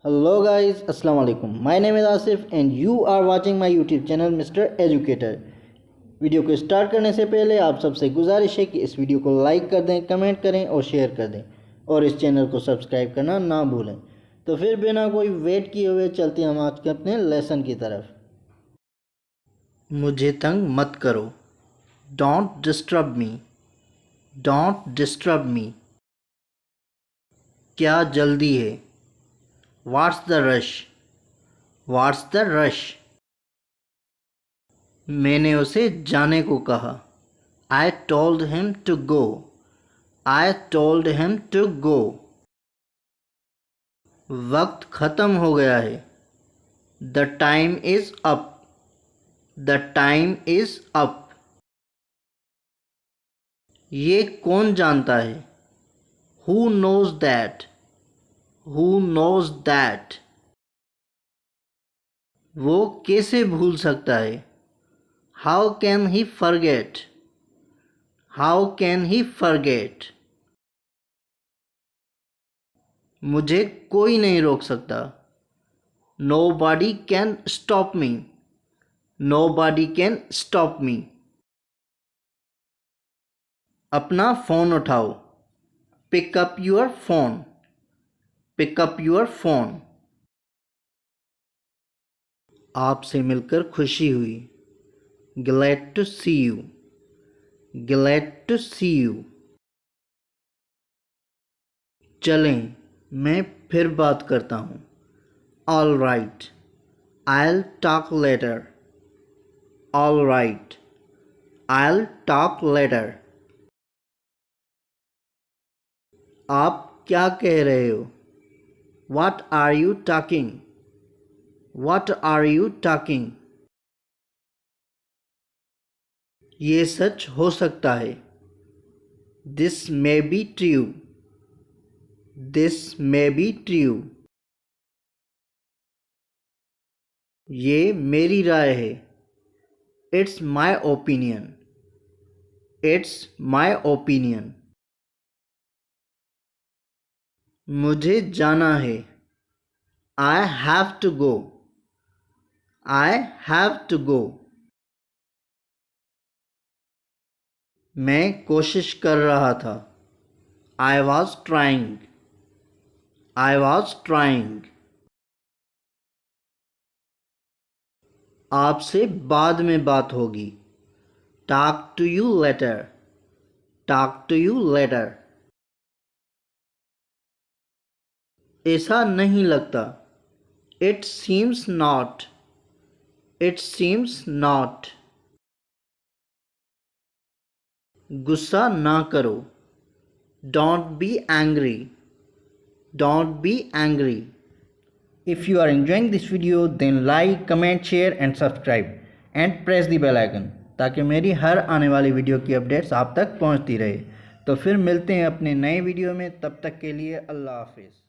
Hello guys, Assalamu.Alaikum. My name is Asif and you are watching my YouTube channel Mr. Educator. Video को start करने से पहले आप सबसे गुजारिश है कि इस वीडियो को लाइक कर दें, कमेंट करें और शेयर कर दें और इस चैनल को सब्सक्राइब करना ना भूलें। तो फिर बिना कोई वेट किए हुए चलते हैं हम आज के अपने लेसन की तरफ। मुझे तंग मत करो, don't disturb me, don't disturb me. क्या जल्दी है, What's the rush? What's the rush? मैंने उसे जाने को कहा। I told him to go. I told him to go. वक्त ख़त्म हो गया है। The time is up. The time is up. ये कौन जानता है? Who knows that? Who knows that? वो कैसे भूल सकता है? How can he forget? How can he forget? मुझे कोई नहीं रोक सकता। Nobody can stop me. Nobody can stop me. अपना फ़ोन उठाओ। Pick up your phone. Pick up your phone. आपसे मिलकर खुशी हुई। Glad to see you. Glad to see you. चलें, मैं फिर बात करता हूँ। All right. I'll talk later. All right. I'll talk later. आप क्या कह रहे हो? What are you talking? What are you talking? ये सच हो सकता है। This may be true. This may be true. ये मेरी राय है। It's my opinion. It's my opinion. मुझे जाना है। I have to go. I have to go. मैं कोशिश कर रहा था। I was trying. I was trying. आपसे बाद में बात होगी। Talk to you later. Talk to you later. ऐसा नहीं लगता। It seems not. It seems not. गुस्सा ना करो। Don't be angry. Don't be angry. If you are enjoying this video, then like, comment, share and subscribe and press the bell icon ताकि मेरी हर आने वाली वीडियो की अपडेट्स आप तक पहुंचती रहे। तो फिर मिलते हैं अपने नए वीडियो में, तब तक के लिए अल्लाह हाफिज़।